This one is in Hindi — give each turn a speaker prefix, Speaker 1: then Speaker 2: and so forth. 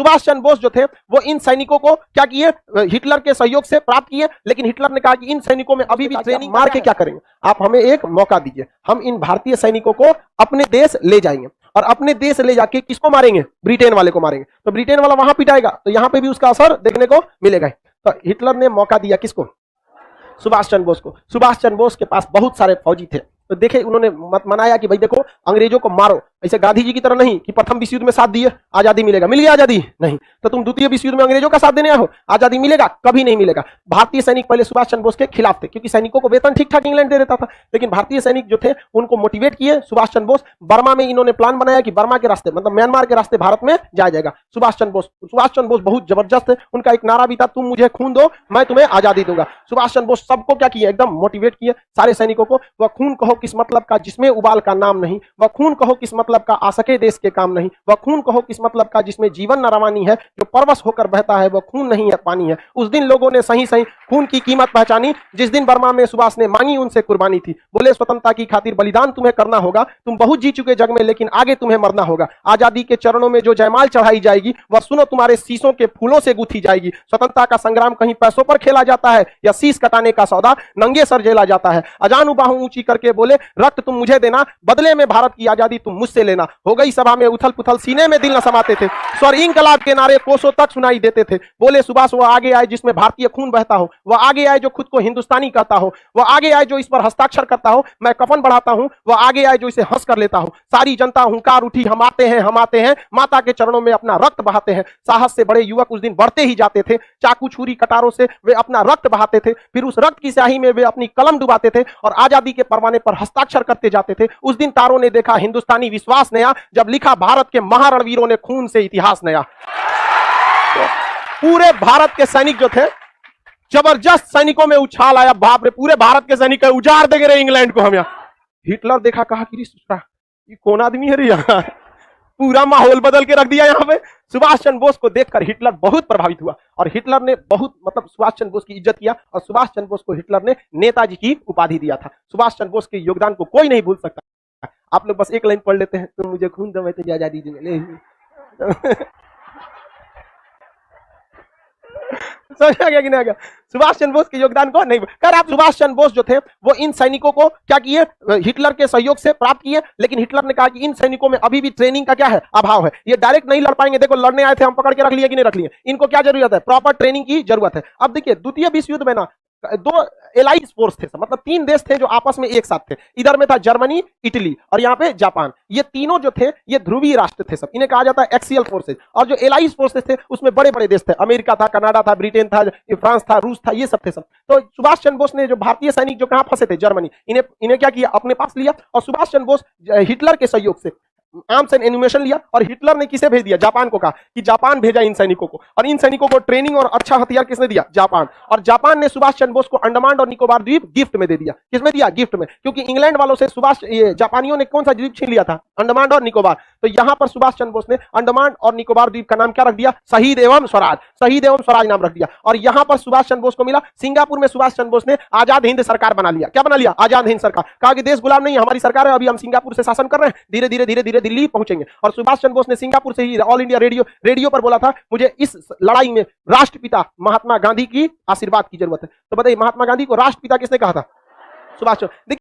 Speaker 1: सुभाष चंद्र बोस जो थे वो इन सैनिकों को क्या किए, हिटलर के सहयोग से प्राप्त किए, लेकिन हिटलर ने कहा कि इन सैनिकों में अभी भी ट्रेनिंग मार के क्या करेंगे, आप हमें एक मौका दीजिए, हम इन भारतीय सैनिकों को अपने देश ले जाएंगे और अपने देश ले जाके किसको मारेंगे, ब्रिटेन वाले को मारेंगे, तो ब्रिटेन वाला वहां पिटाएगा तो यहां पे भी उसका असर देखने को मिलेगा। तो हिटलर ने मौका दिया किसको, सुभाष चंद्र बोस को। सुभाष चंद्र बोस के पास बहुत सारे फौजी थे, तो देखे उन्होंने मनाया कि भाई देखो अंग्रेजों को मारो, ऐसे गांधी जी की तरह नहीं कि प्रथम विश्व युद्ध में साथ दिए आजादी मिलेगा, मिल गया आजादी, नहीं, तो तुम द्वितीय विश्व युद्ध में अंग्रेजों का साथ देने आए हो, आजादी मिलेगा, कभी नहीं मिलेगा। भारतीय सैनिक पहले सुभाष चंद्र बोस के खिलाफ थे क्योंकि सैनिकों को वेतन ठीक ठाक इंग्लैंड दे देता था, लेकिन भारतीय सैनिक जो थे उनको मोटिवेट किए सुभाष चंद्र बोस। बर्मा में इन्होंने प्लान बनाया कि बर्मा के रास्ते मतलब म्यांमार के रास्ते भारत में जाया जाएगा। सुभाष चंद्र बोस बहुत जबरदस्त है, उनका एक नारा भी था, तुम मुझे खून दो मैं तुम्हें आजादी दूंगा। सुभाष चंद्र बोस सबको क्या किए, एकदम मोटिवेट किए सारे सैनिकों को। वह खून कहो किस मतलब का जिसमें उबाल का नाम नहीं, वह खून कहो किस मतलब का आ सके देश के काम नहीं, वह खून कहो किस मतलब का जिसमें जीवन न रवानी है, जो परवश होकर बहता है वह खून नहीं है पानी है। उस दिन लोगों ने सही सही खून की कीमत पहचानी जिस दिन बर्मा में सुभाष ने मांगी उनसे कुर्बानी थी। बोले स्वतंत्रता की खातिर बलिदान तुम्हें करना होगा, तुम बहुत जी चुके जग में लेकिन आगे तुम्हें मरना होगा। आजादी के चरणों में जो जयमाल चढ़ाई जाएगी वह सुनो तुम्हारे शीशों के फूलों से गूंथी जाएगी। स्वतंत्रता का संग्राम कहीं पैसों पर खेला जाता है या शीश कटाने का सौदा नंगे सर झेला जाता है। अजानू बाहों ऊंची करके बोले रक्त तुम मुझे देना, बदले में भारत की आजादी तुम मुझसे लेना। हो गई सभा में उथल पुथल, सीने में दिल न समाते थे, स्वर इंकलाब के नारे कोसों तक सुनाई देते थे। बोले सुभाष वह आगे आए जिसमें भारतीय खून बहता हो, वह आगे आए जो खुद को हिंदुस्तानी कहता हो, वह आगे आए जो इस पर हस्ताक्षर करता हो मैं कफन बढ़ाता हूं, वह आगे आए जो इसे हंस कर लेता हो। सारी जनता हुंकार उठी, हम आते हैं माता के चरणों में अपना रक्त बहाते हैं। साहस से बड़े युवक उस दिन बढ़ते ही जाते थे, चाकू छुरी कटारों से वे अपना रक्त बहाते थे, फिर उस रक्त की स्याही में वे अपनी कलम डुबाते थे और आजादी के परवाने पर हस्ताक्षर करते जाते थे। उस दिन तारों ने देखा हिंदुस्तानी विश्वास नया, जब लिखा भारत के महारणवीरों ने खून से इतिहास नया। तो पूरे भारत के सैनिक जो थे, जबरदस्त सैनिकों में उछाल आया, बाप रे पूरे भारत के सैनिक उजाड़ देंगे रे इंग्लैंड को हम। यहाँ हिटलर देखा, कहा कि ये कौन आदमी है रे, यहाँ पूरा माहौल बदल के रख दिया। यहाँ पे सुभाष चंद्र बोस को देखकर हिटलर बहुत प्रभावित हुआ और हिटलर ने बहुत मतलब सुभाष चंद्र बोस की इज्जत किया और सुभाष चंद्र बोस को हिटलर ने नेताजी की उपाधि दिया था। सुभाष चंद्र बोस के योगदान को कोई नहीं भूल सकता। आप लोग बस एक लाइन पढ़ लेते हैं, तुम मुझे खून दो मैं तुझे आजादी दूंगा। समझ आ गया कि नहीं आ गया? सुभाष चंद्र बोस के योगदान को नहीं कर। आप सुभाष चंद्र बोस जो थे वो इन सैनिकों को क्या किए, हिटलर के सहयोग से प्राप्त किए, लेकिन हिटलर ने कहा कि इन सैनिकों में अभी भी ट्रेनिंग का क्या है, अभाव है, ये डायरेक्ट नहीं लड़ पाएंगे। देखो लड़ने आए थे, हम पकड़ के रख लिए कि नहीं रख लिए, इनको क्या जरूरत है, प्रॉपर ट्रेनिंग की जरूरत है। अब देखिए द्वितीय विश्व युद्ध में ना दो एलाइज फोर्स थे, मतलब तीन देश थे जो आपस में एक साथ थे। इधर में था जर्मनी, इटली और यहाँ पे जापान। ये तीनों जो थे ये ध्रुवीय राष्ट्र थे सब, इन्हें कहा जाता है एक्सियल फोर्सेज। और जो एलाइज फोर्सेज थे उसमें बड़े बड़े देश थे, अमेरिका था, कनाडा था, ब्रिटेन था, फ्रांस था, रूस था, ये सब थे सब। तो सुभाष चंद्र बोस ने जो भारतीय सैनिक जो कहाँ फंसे थे, जर्मनी, इन्हें क्या किया, अपने पास लिया। और सुभाष चंद्र बोस हिटलर के सहयोग से आर्म्स एंड एनिमेशन लिया और हिटलर ने किसे भेज दिया, जापान को, कहा कि जापान भेजा इन सैनिकों को। और इन सैनिकों को ट्रेनिंग और अच्छा हथियार किसने दिया, जापान। और जापान ने सुभाष चंद्र बोस को अंडमान और निकोबार द्वीप गिफ्ट में दे दिया। किसमें दिया, गिफ्ट में, क्योंकि इंग्लैंड वालों से जापानियों ने कौन सा द्वीप छीन लिया था, अंडमान और निकोबार। तो यहां पर सुभाष चंद्र बोस ने अंडमान और निकोबार द्वीप का नाम क्या रख दिया, शहीद एवं स्वराज, शहीद एवं स्वराज नाम रख दिया। और यहां पर सुभाष चंद्र बोस को मिला, सिंगापुर में सुभाष चंद्र बोस ने आजाद हिंद सरकार बना लिया। क्या बना लिया, आजाद हिंद सरकार। कहा कि देश गुलाम नहीं, हमारी सरकार है, अभी हम सिंगापुर से शासन कर रहे हैं, धीरे धीरे धीरे धीरे दिल्ली पहुंचेंगे। और सुभाष चंद्र बोस ने सिंगापुर से ही ऑल इंडिया रेडियो पर बोला था, मुझे इस लड़ाई में राष्ट्रपिता महात्मा गांधी की आशीर्वाद की जरूरत है। तो बताइए महात्मा गांधी को राष्ट्रपिता किसने कहा था, सुभाष चंद्र।